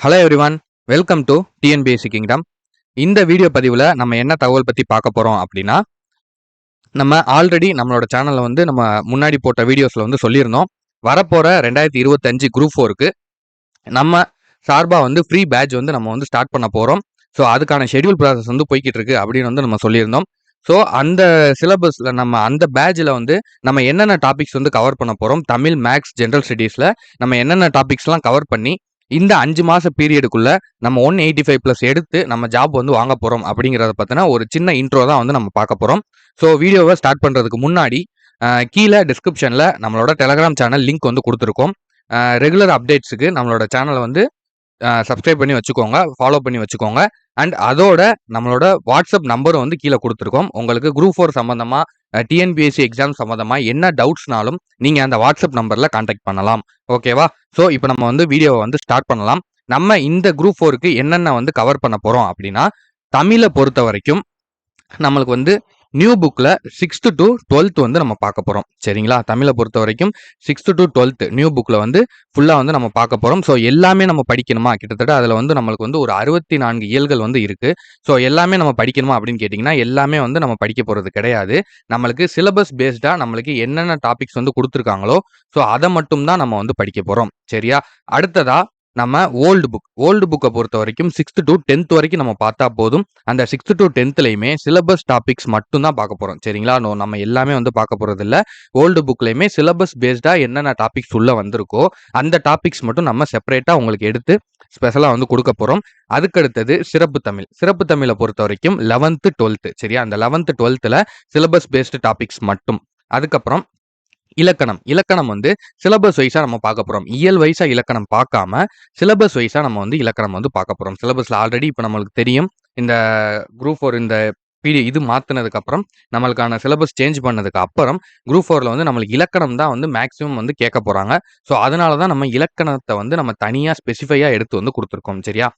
Hello everyone, welcome to TNPSC kingdom. இந்த video பதிவில் நம்ம என்ன தகவல் பற்றி பார்க்க போகிறோம் அப்படின்னா, நம்ம ஆல்ரெடி நம்மளோட சேனலில் வந்து நம்ம முன்னாடி போட்ட வீடியோஸில் வந்து சொல்லியிருந்தோம். வரப்போகிற 2025 குரூப் 4க்கு நம்ம சார்பாக வந்து ஃப்ரீ பேட்ச் வந்து நம்ம வந்து ஸ்டார்ட் பண்ண போகிறோம். ஸோ அதுக்கான ஷெட்யூல் ப்ராசஸ் வந்து போய்கிட்டு இருக்கு அப்படின்னு வந்து நம்ம சொல்லியிருந்தோம். ஸோ அந்த சிலபஸில் நம்ம அந்த பேட்சில் வந்து நம்ம என்னென்ன டாபிக்ஸ் வந்து கவர் பண்ண போகிறோம், தமிழ், மேக்ஸ், ஜென்ரல் ஸ்டடீஸில் நம்ம என்னென்ன டாபிக்ஸ்லாம் கவர் பண்ணி இந்த 5 மாத பீரியடுக்குள்ள நம்ம 185+ எடுத்து நம்ம ஜாப் வந்து வாங்க போகிறோம் அப்படிங்கிறத பற்றின ஒரு சின்ன இன்ட்ரோ தான் வந்து நம்ம பார்க்க போகிறோம். ஸோ வீடியோவை ஸ்டார்ட் பண்ணுறதுக்கு முன்னாடி கீழே டிஸ்கிரிப்ஷனில் நம்மளோட டெலகிராம் சேனல் லிங்க் வந்து கொடுத்துருக்கோம். ரெகுலர் அப்டேட்ஸுக்கு நம்மளோட சேனலை வந்து சப்ஸ்கிரைப் பண்ணி வச்சுக்கோங்க, ஃபாலோ பண்ணி வச்சுக்கோங்க. அண்ட் அதோட நம்மளோட வாட்ஸ்அப் நம்பரும் வந்து கீழே கொடுத்துருக்கோம். உங்களுக்கு குரூப் 4 சம்மந்தமாக, டிஎன்பிஎஸ்சி எக்ஸாம் சம்மந்தமாக என்ன டவுட்ஸ்னாலும் நீங்கள் அந்த வாட்ஸ்அப் நம்பரில் கான்டாக்ட் பண்ணலாம். ஓகேவா? ஸோ இப்போ நம்ம வந்து வீடியோவை வந்து ஸ்டார்ட் பண்ணலாம். நம்ம இந்த குரூப் 4க்கு என்னென்ன வந்து கவர் பண்ண போகிறோம் அப்படின்னா, தமிழை பொறுத்த வரைக்கும் நம்மளுக்கு வந்து நியூ புக்கில் 6th to 12th வந்து நம்ம பார்க்க போகிறோம். சரிங்களா? தமிழை பொறுத்த வரைக்கும் 6th to 12th நியூ புக்கில் வந்து ஃபுல்லாக வந்து நம்ம பார்க்க போகிறோம். ஸோ எல்லாமே நம்ம படிக்கணுமா? கிட்டத்தட்ட அதில் வந்து நம்மளுக்கு வந்து ஒரு 64 இயல்கள் வந்து இருக்குது. ஸோ எல்லாமே நம்ம படிக்கணுமா அப்படின்னு கேட்டிங்கன்னா, எல்லாமே வந்து நம்ம படிக்க போகிறது கிடையாது. நம்மளுக்கு சிலபஸ் பேஸ்டாக நம்மளுக்கு என்னென்ன டாபிக்ஸ் வந்து கொடுத்துருக்காங்களோ ஸோ அதை மட்டும் தான் நம்ம வந்து படிக்க போகிறோம். சரியா? அடுத்ததா நம்ம ஓல்டு புக்கை பொறுத்த வரைக்கும் 6th to 10th வரைக்கும் நம்ம பார்த்தா போதும். அந்த 6th to 10thலையுமே சிலபஸ் டாபிக்ஸ் மட்டும் தான் பார்க்க போகிறோம். சரிங்களா? நம்ம எல்லாமே வந்து பார்க்க போகிறது இல்லை. ஓல்டு புக்லையுமே சிலபஸ் பேஸ்டாக என்னென்ன டாபிக்ஸ் உள்ள வந்திருக்கோ அந்த டாபிக்ஸ் மட்டும் நம்ம செப்பரேட்டாக உங்களுக்கு எடுத்து ஸ்பெஷலாக வந்து கொடுக்க போகிறோம். அதுக்கடுத்தது சிறப்பு தமிழை பொறுத்த வரைக்கும் 11th 12th. சரியா? அந்த 11th 12th syllabus based topics மட்டும். அதுக்கப்புறம் இலக்கணம் வந்து சிலபஸ் வைஸா நம்ம பார்க்க போறோம். இயல் வைஸா இலக்கணம் பார்க்காம சிலபஸ் வைஸா நம்ம வந்து இலக்கணம் வந்து பார்க்க போறோம். சிலபஸ்ல ஆல்ரெடி இப்போ நம்மளுக்கு தெரியும். இந்த குரூப் 4 இந்த இது மாத்தினதுக்கு அப்புறம் நம்மளுக்கான சிலபஸ் சேஞ்ச் பண்ணதுக்கு அப்புறம் குரூப் 4ல வந்து நம்மளுக்கு இலக்கணம் தான் வந்து மேக்ஸிமம் வந்து கேட்க போறாங்க. ஸோ அதனால தான் நம்ம இலக்கணத்தை வந்து நம்ம தனியா ஸ்பெசிஃபையா எடுத்து வந்து கொடுத்துருக்கோம். சரியா?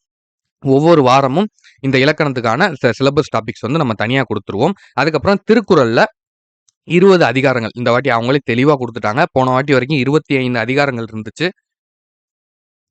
ஒவ்வொரு வாரமும் இந்த இலக்கணத்துக்கான சிலபஸ் டாபிக்ஸ் வந்து நம்ம தனியா கொடுத்துருவோம். அதுக்கப்புறம் திருக்குறள்ல 20 அதிகாரங்கள் இந்த வாட்டி அவங்களே தெளிவா கொடுத்துட்டாங்க. போன வாட்டி வரைக்கும் 25 அதிகாரங்கள் இருந்துச்சு.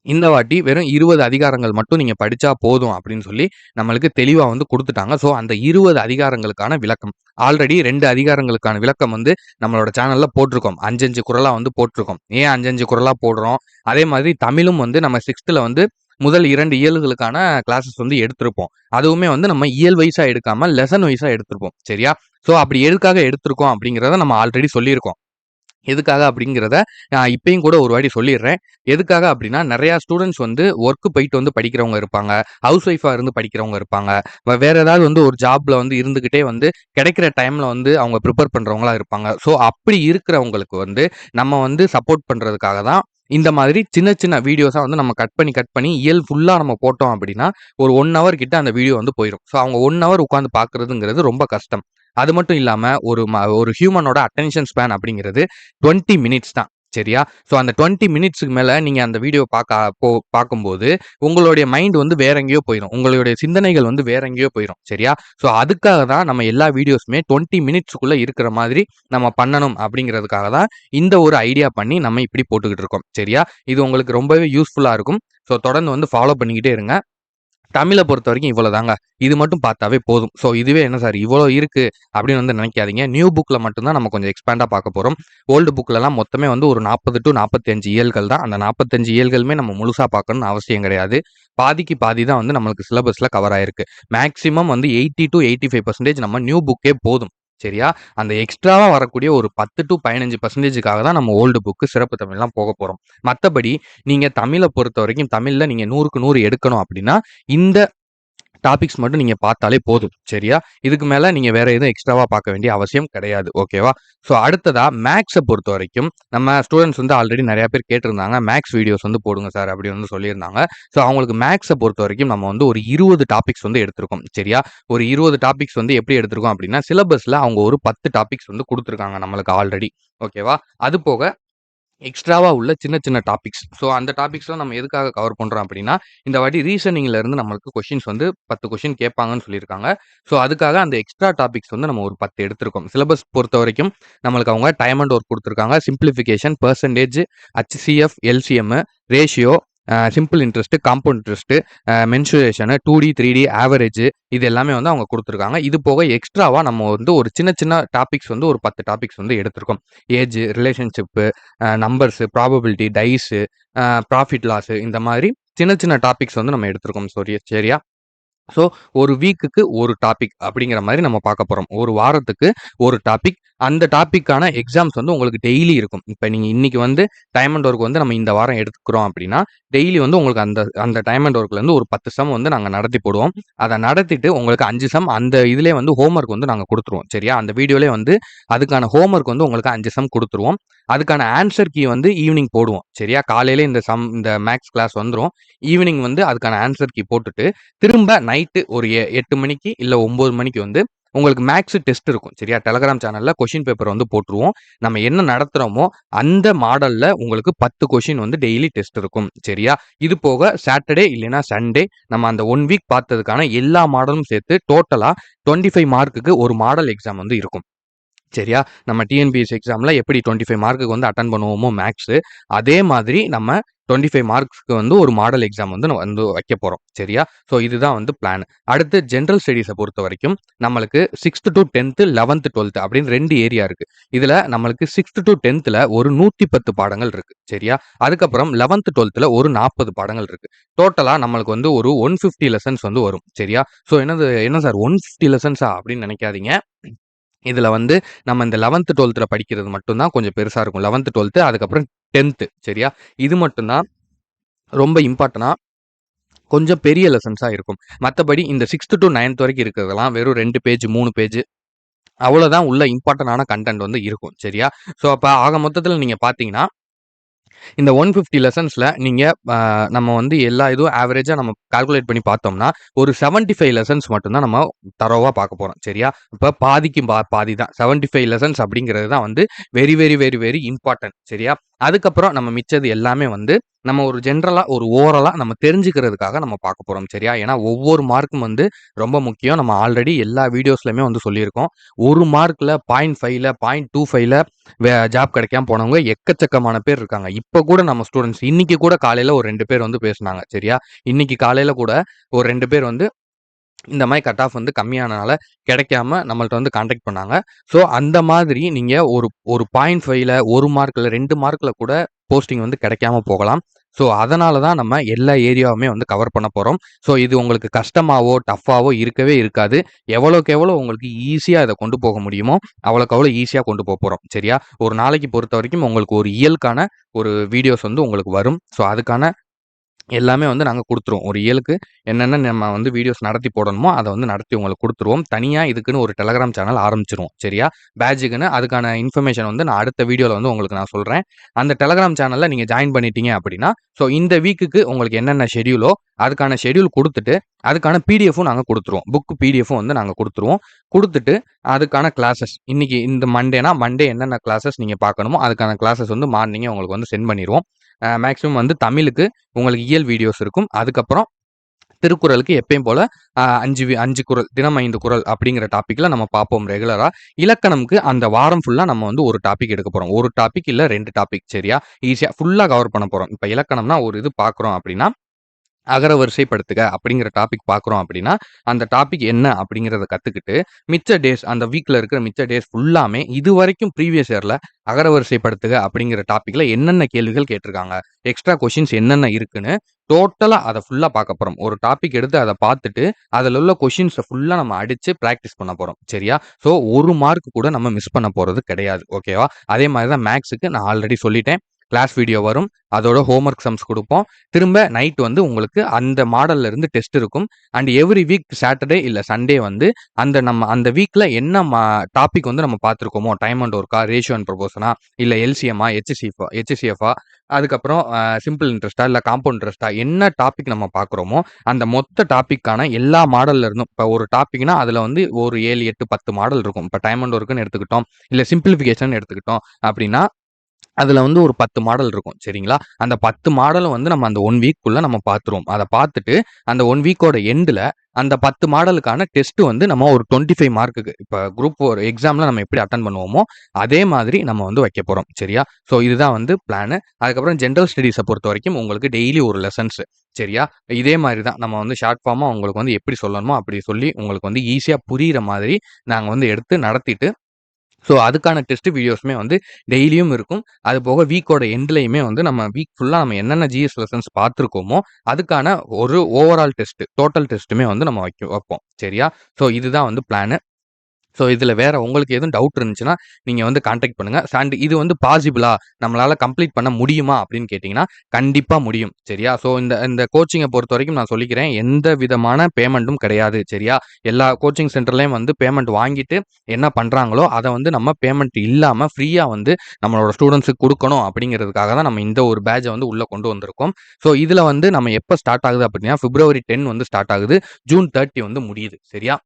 இந்த வாட்டி வெறும் 20 அதிகாரங்கள் மட்டும் நீங்க படிச்சா போதும் அப்படின்னு சொல்லி நம்மளுக்கு தெளிவா வந்து கொடுத்துட்டாங்க. ஸோ அந்த 20 அதிகாரங்களுக்கான விளக்கம் ஆல்ரெடி 2 அதிகாரங்களுக்கான விளக்கம் வந்து நம்மளோட சேனல்ல போட்டிருக்கோம். 5 குறளா வந்து போட்டிருக்கோம். ஏன் 5 குறளா போடுறோம்? அதே மாதிரி தமிழும் வந்து நம்ம 6th வந்து முதல் 2 இயல்களுக்கான கிளாஸஸ் வந்து எடுத்திருப்போம். அதுவுமே வந்து நம்ம இயல் வைஸா எடுக்காம லெசன் வைஸா எடுத்திருப்போம். சரியா? ஸோ அப்படி எதுக்காக எடுத்திருக்கோம் அப்படிங்கிறத நம்ம ஆல்ரெடி சொல்லியிருக்கோம். எதுக்காக அப்படிங்கிறத இப்பயும் கூட ஒரு வாட்டி சொல்லிடுறேன். எதுக்காக அப்படின்னா, நிறையா ஸ்டூடெண்ட்ஸ் வந்து ஒர்க்கு போயிட்டு வந்து படிக்கிறவங்க இருப்பாங்க. ஹவுஸ் ஒய்ஃபா இருந்து படிக்கிறவங்க இருப்பாங்க. வேற ஏதாவது வந்து ஒரு ஜாப்ல வந்து இருந்துகிட்டே வந்து கிடைக்கிற டைம்ல வந்து அவங்க ப்ரிப்பேர் பண்றவங்களா இருப்பாங்க. ஸோ அப்படி இருக்கிறவங்களுக்கு வந்து நம்ம வந்து சப்போர்ட் பண்றதுக்காக தான் இந்த மாதிரி சின்ன சின்ன வீடியோஸா வந்து நம்ம கட் பண்ணி இயல் ஃபுல்லா நம்ம போட்டோம் அப்படின்னா, ஒரு 1 ஹவர் கிட்ட அந்த வீடியோ வந்து போயிடும். ஸோ அவங்க 1 ஹவர் உட்காந்து பார்க்கறதுங்கிறது ரொம்ப கஷ்டம். அது மட்டும் இல்லாம ஒரு ஹியூமனோட அட்டென்ஷன் ஸ்பேன் அப்படிங்கிறது 20 மினிட்ஸ் தான். சரியா? ஸோ அந்த 20 மினிட்ஸ்க்கு மேல நீங்க அந்த வீடியோ பார்க்கும்போது உங்களுடைய மைண்ட் வந்து வேற எங்கேயோ போயிடும். உங்களுடைய சிந்தனைகள் வந்து வேற எங்கேயோ போயிடும். சரியா? ஸோ அதுக்காக தான் நம்ம எல்லா வீடியோஸுமே 20 மினிட்ஸ்க்குள்ள இருக்கிற மாதிரி நம்ம பண்ணணும் அப்படிங்கிறதுக்காக தான் இந்த ஒரு ஐடியா பண்ணி நம்ம இப்படி போட்டுக்கிட்டு இருக்கோம். சரியா? இது உங்களுக்கு ரொம்பவே யூஸ்ஃபுல்லா இருக்கும். ஸோ தொடர்ந்து வந்து ஃபாலோ பண்ணிக்கிட்டே இருங்க. தமிழை பொறுத்த வரைக்கும் இவ்வளோதாங்க. இது மட்டும் பார்த்தாவே போதும். ஸோ இதுவே என்ன சார் இவ்வளோ இருக்கு அப்படின்னு வந்து நினைக்காதீங்க. நியூ புக்கில் மட்டும்தான் நம்ம கொஞ்சம் எக்ஸ்பேண்டா பார்க்க போகிறோம். ஓல்டு புக்லலாம் மொத்தமே வந்து ஒரு 40 to 45 இயல்கள் தான். அந்த 45 இயல்களுமே நம்ம முழுசா பார்க்கணும்னு அவசியம் கிடையாது. பாதிக்கு பாதி தான் வந்து நம்மளுக்கு சிலபஸ்ல கவர் ஆயிருக்கு. மேக்ஸிமம் வந்து 80 to 85% நம்ம நியூ புக்கே போதும். சரியா? அந்த எக்ஸ்ட்ராவா வரக்கூடிய ஒரு 10 to 15%க்காக தான் நம்ம ஓல்டு புக்கு சிறப்பு தமிழ்லாம் போக போறோம். மத்தபடி நீங்க தமிழை பொறுத்த வரைக்கும் தமிழ்ல நீங்க 100க்கு 100 எடுக்கணும் அப்படின்னா இந்த டாபிக்ஸ் மட்டும் நீங்க பார்த்தாலே போதும். சரியா? இதுக்கு மேல நீங்க வேற எதுவும் எக்ஸ்ட்ராவா பார்க்க வேண்டிய அவசியம் கிடையாது. ஓகேவா? ஸோ அடுத்ததா மேக்ஸை பொறுத்த வரைக்கும் நம்ம ஸ்டூடெண்ட்ஸ் வந்து ஆல்ரெடி நிறைய பேர் கேட்டிருந்தாங்க. மேக்ஸ் வீடியோஸ் வந்து போடுங்க சார் அப்படின்னு வந்து சொல்லியிருந்தாங்க. ஸோ அவங்களுக்கு மேக்ஸை பொறுத்த வரைக்கும் நம்ம வந்து ஒரு 20 டாபிக்ஸ் வந்து எடுத்திருக்கோம். சரியா? ஒரு 20 டாபிக்ஸ் வந்து எப்படி எடுத்திருக்கோம் அப்படின்னா, சிலபஸ்ல அவங்க ஒரு 10 டாபிக்ஸ் வந்து கொடுத்துருக்காங்க நம்மளுக்கு ஆல்ரெடி. ஓகேவா? அது போக எக்ஸ்ட்ராவா உள்ள சின்ன சின்ன டாபிக்ஸ். ஸோ அந்த டாபிக்ஸ்லாம் நம்ம எதுக்காக கவர் பண்றோம் அப்படின்னா, இந்த வாட்டி ரீசனிங்ல இருந்து நம்மளுக்கு கொஸ்டின்ஸ் வந்து 10 கொஸ்டின் கேட்பாங்கன்னு சொல்லியிருக்காங்க. ஸோ அதுக்காக அந்த எக்ஸ்ட்ரா டாபிக்ஸ் வந்து நம்ம ஒரு 10 எடுத்திருக்கோம். சிலபஸ் பொறுத்த வரைக்கும் நம்மளுக்கு அவங்க டைம் அண்ட் ஒர்க் கொடுத்துருக்காங்க. Simplification, percentage, HCF, LCM, ratio, simple interest, compound interest, mensuration, 2D 3D average இது எல்லாமே வந்து அவங்க கொடுத்துருக்காங்க. இது போக எக்ஸ்ட்ராவா நம்ம வந்து ஒரு சின்ன சின்ன டாபிக்ஸ் வந்து ஒரு 10 டாபிக்ஸ் வந்து எடுத்திருக்கோம். Age, relationship, numbers, probability, dice, profit loss இந்த மாதிரி சின்ன சின்ன டாபிக்ஸ் வந்து நம்ம எடுத்திருக்கோம். சரியா? ஸோ ஒரு வீக்குக்கு ஒரு டாபிக் அப்படிங்கிற மாதிரி நம்ம பார்க்க போகிறோம். ஒரு வாரத்துக்கு ஒரு டாபிக். அந்த டாப்பிக்கான எக்ஸாம்ஸ் வந்து உங்களுக்கு டெய்லி இருக்கும். இப்போ நீங்கள் இன்னைக்கு வந்து டைம் அண்ட் ஒர்க் வந்து நம்ம இந்த வாரம் எடுத்துக்கிறோம் அப்படின்னா டெய்லி வந்து உங்களுக்கு அந்த அந்த டைம் அண்ட் ஒர்க்லேருந்து ஒரு 10 சம் வந்து நாங்கள் நடத்தி போடுவோம். அதை நடத்திட்டு உங்களுக்கு 5 சம் அந்த இதிலே வந்து ஹோம்ஒர்க் வந்து நாங்கள் கொடுத்துருவோம். சரியா? அந்த வீடியோலே வந்து அதுக்கான ஹோம்ஒர்க் வந்து உங்களுக்கு 5 சம் கொடுத்துருவோம். அதுக்கான ஆன்சர் கீ வந்து ஈவினிங் போடுவோம். சரியா? காலையில இந்த மேக்ஸ் கிளாஸ் வந்துடும். ஈவினிங் வந்து அதுக்கான ஆன்சர் கீ போட்டுட்டு திரும்ப நைட்டு ஒரு 8 மணிக்கு இல்ல 9 மணிக்கு வந்து உங்களுக்கு மேக்ஸ் டெஸ்ட் இருக்கும். சரியா? டெலகிராம் சேனல்ல கொஸ்டின் பேப்பர் வந்து போட்டுருவோம். நம்ம என்ன நடத்துறோமோ அந்த மாடல்ல உங்களுக்கு 10 கொஸ்டின் வந்து டெய்லி டெஸ்ட் இருக்கும். சரியா? இது போக சாட்டர்டே இல்லைன்னா சண்டே நம்ம அந்த 1 வீக் பார்த்ததுக்கான எல்லா மாடலும் சேர்த்து டோட்டலா 25 மார்க்குக்கு ஒரு மாடல் எக்ஸாம் வந்து இருக்கும். சரியா? நம்ம டிஎன்பிஎஸ்சி எக்ஸாம்ல எப்படி 25 மார்க்குக்கு வந்து அட்டெண்ட் பண்ணுவோமோ மேக்ஸ், அதே மாதிரி நம்ம 25 மார்க்ஸ்க்கு வந்து ஒரு மாடல் எக்ஸாம் வந்து நம்ம வந்து வைக்க போறோம். சரியா? ஸோ இதுதான் வந்து பிளான். அடுத்து ஜெனரல் ஸ்டடீஸை பொறுத்த வரைக்கும் நம்மளுக்கு 6th to 10th 11th 12th அப்படின்னு 2 ஏரியா இருக்கு. இதுல நம்மளுக்கு 6th to 10thல ஒரு 110 பாடங்கள் இருக்கு. சரியா? அதுக்கப்புறம் 11th 12thல ஒரு 40 பாடங்கள் இருக்கு. டோட்டலா நம்மளுக்கு வந்து ஒரு 150 லெசன்ஸ் வந்து வரும். சரியா? ஸோ என்ன சார் 150 லெசன்ஸா அப்படின்னு நினைக்காதீங்க. இதுல வந்து நம்ம இந்த 11th 12thல படிக்கிறது மட்டும் தான் கொஞ்சம் பெருசா இருக்கும். 11th 12th அதுக்கப்புறம் 10th. சரியா? இது மட்டும் தான் ரொம்ப இம்பார்ட்டன்ட்டா கொஞ்சம் பெரிய லெசன்ஸா இருக்கும். மத்தபடி இந்த 6th to 9th வரைக்கும் இருக்கிறதெல்லாம் வெறும் 2 பேஜ் 3 பேஜ் அவ்வளோதான் உள்ள இம்பார்ட்டன்டான கண்டென்ட் வந்து இருக்கும். சரியா? ஸோ அப்ப ஆக மொத்தத்துல நீங்க பார்த்தீங்கன்னா இந்த 150 லெசன்ஸ்ல நீங்க நம்ம வந்து எல்லா இதுவும் ஆவரேஜா நம்ம கால்குலேட் பண்ணி பார்த்தோம்னா ஒரு 75 லெசன்ஸ் மட்டும் தான் நம்ம தரோவா பார்க்க போறோம். சரியா? இப்ப பாதிக்கு பாதி தான் 75 லெசன்ஸ் அப்படிங்கிறது தான் வந்து very very very very important. சரியா? அதுக்கப்புறம் நம்ம மிச்சது எல்லாமே வந்து நம்ம ஒரு ஜென்ரலா ஒரு ஓவரலா நம்ம தெரிஞ்சுக்கிறதுக்காக நம்ம பார்க்க போறோம். சரியா? ஏன்னா ஒவ்வொரு மார்க்கும் வந்து ரொம்ப முக்கியம். நம்ம ஆல்ரெடி எல்லா வீடியோஸ்லயுமே வந்து சொல்லியிருக்கோம். 1 மார்க்ல 0.5ல 0.25ல ஜாப் கிடைக்காம போனவங்க எக்கச்சக்கமான பேர் இருக்காங்க. இப்ப கூட நம்ம ஸ்டூடெண்ட்ஸ் இன்னைக்கு கூட காலையில ஒரு 2 பேர் வந்து பேசுனாங்க. சரியா? இன்னைக்கு காலையில கூட ஒரு 2 பேர் வந்து இந்த மாதிரி கட் ஆஃப் வந்து கம்மியானனால கிடைக்காம நம்மள்ட்ட வந்து கான்டாக்ட் பண்ணாங்க. ஸோ அந்த மாதிரி நீங்க ஒரு ஒரு 0.5ல 1 மார்க்ல 2 மார்க்ல கூட போஸ்டிங் வந்து கிடைக்காம போகலாம். ஸோ அதனால தான் நம்ம எல்லா ஏரியாவுமே வந்து கவர் பண்ண போறோம். ஸோ இது உங்களுக்கு கஷ்டமாவோ, டஃப்பாவோ இருக்கவே இருக்காது. எவ்வளோக்கு எவ்வளோ உங்களுக்கு ஈஸியா இத கொண்டு போக முடியுமோ, அவ்வளோக்கு அவ்வளோ ஈஸியா கொண்டு போறோம். சரியா? ஒரு நாளைக்கு பொறுத்தவரைக்கும் உங்களுக்கு ஒரு இயலுக்கான ஒரு வீடியோஸ் வந்து உங்களுக்கு வரும். ஸோ அதுக்கான எல்லாமே வந்து நாங்க குடுத்துருவோம். ஒரு இயலுக்கு என்னென்ன நம்ம வந்து வீடியோஸ் நடத்தி போடணுமோ, அத வந்து நடத்தி உங்களுக்கு குடுத்துருவோம். தனியா இதுக்குன்னு ஒரு டெலகிராம் சேனல் ஆரம்பிச்சுருவோம். சரியா? பேட்ஜுக்குன்னு அதுக்கான இன்ஃபர்மேஷன் வந்து நான் அடுத்த வீடியோல வந்து உங்களுக்கு நான் சொல்றேன். அந்த டெலகிராம் சேனல்ல நீங்க ஜாயின் பண்ணிட்டீங்க அப்படின்னா, ஸோ இந்த வீக்குக்கு உங்களுக்கு என்னென்ன ஷெட்யூலோ, அதுக்கான ஷெட்யூல் குடுத்துட்டு, அதுக்கான பிடிஎஃப்பும் நாங்க குடுத்துருவோம். புக் பிடிஎஃப்பும் வந்து நாங்க குடுத்துருவோம். குடுத்துட்டு, அதுக்கான கிளாஸஸ் இன்னைக்கு இந்த மண்டே என்னென்ன கிளாஸஸ் நீங்க பார்க்கணுமோ, அதுக்கான கிளாஸஸ் வந்து மார்னிங்கே உங்களுக்கு வந்து சென்ட் பண்ணிருவோம். மேக்ஸிமம் வந்து தமிழுக்கு உங்களுக்கு இயல் வீடியோஸ் இருக்கும். அதுக்கப்புறம் திருக்குறளுக்கு எப்பயும் போல 5 குறள், தினம் 5 குறள் அப்படிங்கிற டாபிக்ல நம்ம பார்ப்போம் ரெகுலரா. இலக்கணம்க்கு அந்த வாரம் ஃபுல்லா நம்ம வந்து ஒரு டாபிக் எடுக்க போறோம். ஒரு டாபிக் இல்ல 2 டாபிக். சரியா? ஈஸியா ஃபுல்லா கவர் பண்ண போறோம். இப்ப இலக்கணம்னா ஒரு இது பார்க்குறோம் அப்படின்னா, அகரவரிசைப்படுத்துக அப்படிங்கிற டாபிக் பார்க்குறோம் அப்படின்னா, அந்த டாபிக் என்ன அப்படிங்கிறத கத்துக்கிட்டு, மிச்ச டேஸ் அந்த வீக்ல இருக்கிற மிச்ச டேஸ் ஃபுல்லாமே இதுவரைக்கும் ப்ரீவியஸ் இயர்ல அகரவரிசைப்படுத்துக அப்படிங்கிற டாபிக்ல என்னென்ன கேள்விகள் கேட்டிருக்காங்க, எக்ஸ்ட்ரா கொஸ்டின்ஸ் என்னென்ன இருக்குன்னு டோட்டலா அத ஃபுல்லா பார்க்க போறோம். ஒரு டாபிக் எடுத்து அத பார்த்துட்டு, அதுல உள்ள கொஸ்டின்ஸ ஃபுல்லா நம்ம அடிச்சு பிராக்டிஸ் பண்ண போறோம். சரியா? ஸோ 1 மார்க் கூட நம்ம மிஸ் பண்ண போறது கிடையாது. ஓகேவா? அதே மாரி தான் மேத்ஸ்க்கு நான் ஆல்ரெடி சொல்லிட்டேன். கிளாஸ் வீடியோ வரும். அதோட ஹோம்வொர்க் சம்ஸ் குடுப்போம். திரும்ப நைட் வந்து உங்களுக்கு அந்த மாடல்ல இருந்து டெஸ்ட் இருக்கும். அண்ட் எவ்ரி வீக் சாட்டர்டே இல்ல சண்டே வந்து நம்ம அந்த வீக்ல என்ன டாபிக் வந்து நம்ம பார்த்திருக்கோமோ, டைம் அண்ட் ஒர்க்கா, ரேஷியோ அண்ட் ப்ரொபோர்ஷனா, இல்ல எல்சிஎம்மா, ஹெச்சிஎஃப்பா, அதுக்கப்புறம் சிம்பிள் இன்ட்ரெஸ்ட்டா, இல்ல காம்பவுண்ட் இன்ட்ரெஸ்ட்டா என்ன டாபிக் நம்ம பார்க்குறோமோ, அந்த மொத்த டாபிக்கான எல்லா மாடல்ல இருந்தும் இப்ப ஒரு டாபிக்னா அதுல வந்து ஒரு 7, 8, 10 மாடல் இருக்கும். இப்ப டைம் அண்ட் ஒர்க்ன்னு எடுத்துக்கிட்டோம், இல்ல சிம்பிளிஃபிகேஷன் எடுத்துக்கிட்டோம் அப்படின்னா அதில வந்து ஒரு 10 மாடல் இருக்கும். சரிங்களா? அந்த 10 மாடலும் வந்து நம்ம அந்த 1 வீக்குள்ள நம்ம பார்த்துருவோம். அத பார்த்துட்டு, அந்த 1 வீக்கோட எண்டுல அந்த 10 மாடலுக்கான டெஸ்ட் வந்து நம்ம ஒரு 25 மார்க்குக்கு இப்ப குரூப் 4 எக்ஸாம்ல நம்ம எப்படி அட்டெண்ட் பண்ணுவோமோ, அதே மாதிரி நம்ம வந்து வைக்க போறோம். சரியா? ஸோ இதுதான் வந்து பிளானு. அதுக்கப்புறம் ஜெனரல் ஸ்டடீஸ பொறுத்தவரைக்கும் உங்களுக்கு டெய்லி ஒரு லெசன்ஸ். சரியா? இதே மாரி தான் நம்ம வந்து ஷார்ட் ஃபார்மா உங்களுக்கு வந்து எப்படி சொல்லணுமோ, அப்படி சொல்லி உங்களுக்கு வந்து ஈஸியா புரியிற மாதிரி நாங்க வந்து எடுத்து நடத்திட்டு ஸோ, அதுக்கான டெஸ்ட் வீடியோஸுமே வந்து டெய்லியும் இருக்கும். அது போக வீக்கோட எண்ட்லயுமே வந்து நம்ம வீக் ஃபுல்லா நம்ம என்னென்ன ஜிஎஸ் லெசன்ஸ் பார்த்துருக்கோமோ, அதுக்கான ஒரு ஓவரால் டெஸ்ட், டோட்டல் டெஸ்ட்டுமே வந்து நம்ம வைப்போம். சரியா? ஸோ, இதுதான் வந்து பிளானு. ஸோ, இதில வேற உங்களுக்கு எதுவும் டவுட் இருந்துச்சுன்னா, நீங்க வந்து கான்டாக்ட் பண்ணுங்க. அண்ட் இது வந்து பாசிபிளா? நம்மளால கம்ப்ளீட் பண்ண முடியுமா? அப்படின்னு கேட்டீங்கன்னா, கண்டிப்பா முடியும். சரியா? ஸோ, இந்த இந்த கோச்சிங்க பொறுத்தவரைக்கும் நான் சொல்லிக்கிறேன். எந்த விதமான பேமெண்ட்டும் கிடையாது. சரியா? எல்லா கோச்சிங் சென்டர்லயும் வந்து பேமெண்ட் வாங்கிட்டு என்ன பண்றாங்களோ, அத வந்து நம்ம பேமெண்ட் இல்லாம ஃப்ரீயா வந்து நம்மளோட ஸ்டூடண்ட்ஸ்க்கு குடுக்கணும் அப்படிங்கிறதுக்காக தான் நம்ம இந்த ஒரு பேட்ஜ வந்து உள்ள கொண்டு வந்திருக்கோம். ஸோ, இதில வந்து நம்ம எப்ப ஸ்டார்ட் ஆகுது அப்படின்னா, பிப்ரவரி 10 வந்து ஸ்டார்ட் ஆகுது. ஜூன் 30 வந்து முடியுது. சரியா?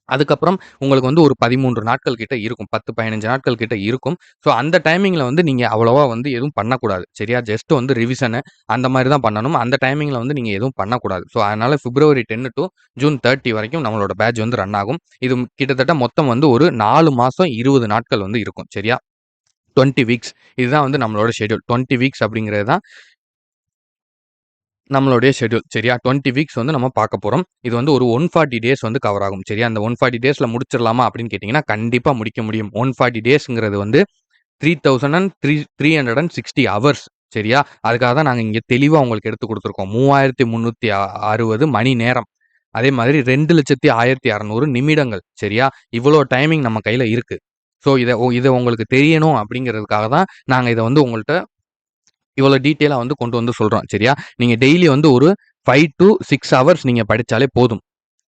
அதுக்கப்புறம் உங்களுக்கு வந்து ஒரு 13 நாட்கள் கிட்ட இருக்கும். 10, 15 நாட்கள் கிட்ட இருக்கும். ஸோ அந்த டைமிங்ல வந்து நீங்க அவ்வளவா வந்து எதுவும் பண்ணக்கூடாது. சரியா? ஜஸ்ட் வந்து ரிவிஷனு அந்த மாரி தான் பண்ணணும். அந்த டைமிங்ல வந்து நீங்க எதுவும் பண்ணக்கூடாது. ஸோ அதனால பிப்ரவரி 10 டூ ஜூன் 30 வரைக்கும் நம்மளோட பேட்ச் வந்து ரன் ஆகும். இது கிட்டத்தட்ட மொத்தம் வந்து ஒரு 4 மாசம் 20 நாட்கள் வந்து இருக்கும். சரியா? 20 வீக்ஸ். இதுதான் வந்து நம்மளோட ஷெட்யூல். 20 வீக்ஸ் அப்படிங்கிறது தான் நம்மளுடைய ஷெட்யூல். சரியா? 20 வீக்ஸ் வந்து நம்ம பார்க்க போறோம். இது வந்து ஒரு 140 டேஸ் வந்து கவர் ஆகும். சரியா? அந்த 140 டேஸ்ல முடிச்சிடலாமா அப்படின்னு கேட்டீங்கன்னா, கண்டிப்பா முடிக்க முடியும். 140 டேஸ்ங்கிறது வந்து 3,360 ஹவர்ஸ். சரியா? அதுக்காக தான் நாங்க இங்க தெளிவா உங்களுக்கு எடுத்து குடுத்துருக்கோம். 3,360 மணி நேரம். அதே மாதிரி 2,01,600 நிமிடங்கள். சரியா? இவ்வளோ டைமிங் நம்ம கையில இருக்கு. ஸோ இத உங்களுக்கு தெரியணும் அப்படிங்கிறதுக்காக தான் நாங்க இத வந்து உங்கள்ட்ட இவ்வளோ டீட்டெயிலா வந்து கொண்டு வந்து சொல்றோம். சரியா? நீங்க டெய்லி வந்து ஒரு 5 டூ 6 ஹவர்ஸ் நீங்க படிச்சாலே போதும்.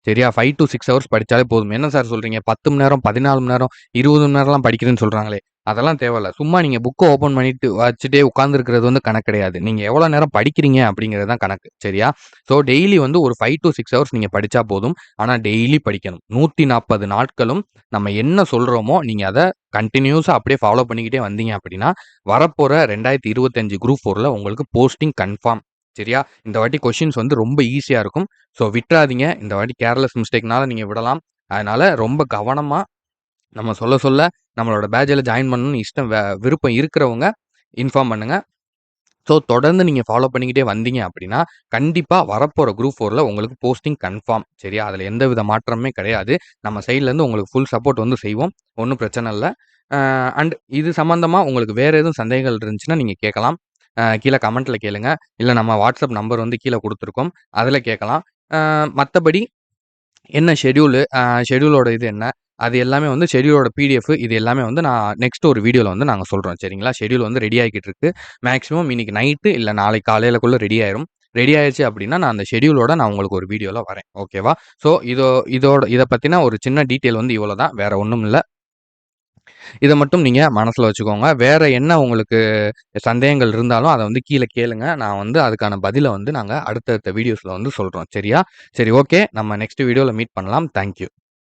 சரியா? 5 டூ 6 ஹவர்ஸ் படிச்சாலே போதும். என்ன சார் சொல்றீங்க? 10 மணி நேரம், 14 மணி நேரம், 20 மணி நேரம்லாம் படிக்கிறேன்னு சொல்றாங்களே! அதெல்லாம் தேவையில்ல. சும்மா நீங்க புக்க ஓப்பன் பண்ணிட்டு வச்சுட்டே உட்கார்ந்திருக்கிறது வந்து கணக்கு கிடையாது. நீங்க எவ்வளோ நேரம் படிக்கிறீங்க அப்படிங்கிறது தான் கணக்கு. சரியா? ஸோ டெய்லி வந்து ஒரு 5 டூ 6 ஹவர்ஸ் நீங்க படிச்சா போதும். ஆனா டெய்லி படிக்கணும். 140 நாட்களும் நம்ம என்ன சொல்றோமோ, நீங்க அத கன்டினியூஸா அப்படியே ஃபாலோ பண்ணிக்கிட்டே வந்தீங்க அப்படின்னா, வரப்போற 2025 குரூப் 4ல உங்களுக்கு போஸ்டிங் கன்ஃபார்ம். சரியா? இந்த வாட்டி கொஸ்டின்ஸ் வந்து ரொம்ப ஈஸியா இருக்கும். ஸோ விட்றாதீங்க. இந்த வாட்டி கேர்லெஸ் மிஸ்டேக்னால நீங்க விடலாம். அதனால ரொம்ப கவனமா நம்ம சொல்ல சொல்ல நம்மளோட பேட்ச்ல ஜாயின் பண்ணணும்னு விருப்பம் இருக்கிறவங்க இன்ஃபார்ம் பண்ணுங்க. ஸோ தொடர்ந்து நீங்க ஃபாலோ பண்ணிக்கிட்டே வந்தீங்க அப்படின்னா, கண்டிப்பா வரப்போற குரூப் 4ல உங்களுக்கு போஸ்டிங் கன்ஃபார்ம். சரியா? அதுல எந்தவித மாற்றமுமே கிடையாது. நம்ம சைட்லருந்து உங்களுக்கு ஃபுல் சப்போர்ட் வந்து செய்வோம். ஒண்ணும் பிரச்சனை இல்ல. அண்ட் இது சம்மந்தமா உங்களுக்கு வேற எதுவும் சந்தேகங்கள் இருந்துச்சுன்னா நீங்க கேட்கலாம். கீழ கமெண்ட்ல கேளுங்க. இல்ல நம்ம வாட்ஸ்அப் நம்பர் வந்து கீழ குடுத்துருக்கோம். அதுல கேட்கலாம். மத்தபடி என்ன ஷெட்யூலோட இது என்ன? அது எல்லாமே வந்து ஷெட்யூலோட பிடிஎஃப் இது எல்லாமே வந்து நான் நெக்ஸ்ட் ஒரு வீடியோல வந்து நாங்க சொல்றோம். சரிங்களா? ஷெட்யூல் வந்து ரெடி ஆகிக்கிட்டு இருக்கு. மேக்ஸிமம் இன்னைக்கு நைட்டு இல்ல நாளைக்கு காலையிலக்குள்ள ரெடி ஆயிரும். ரெடி ஆயிருச்சு அப்படின்னா, நான் அந்த ஷெட்யூலோட நான் உங்களுக்கு ஒரு வீடியோல வரேன். ஓகேவா? ஸோ இத பத்தின ஒரு சின்ன டீட்டெயில் வந்து இவ்வளோ தான். வேற ஒண்ணும் இல்ல. இத மட்டும் நீங்க மனசுல வச்சுக்கோங்க. வேற என்ன உங்களுக்கு சந்தேகங்கள் இருந்தாலும் அத வந்து கீழ கேளுங்க. நான் வந்து அதுக்கான பதில வந்து நாங்க அடுத்தடுத்த வீடியோஸ்ல வந்து சொல்றோம். சரியா? சரி ஓகே. நம்ம நெக்ஸ்ட் வீடியோல மீட் பண்ணலாம். Thank you.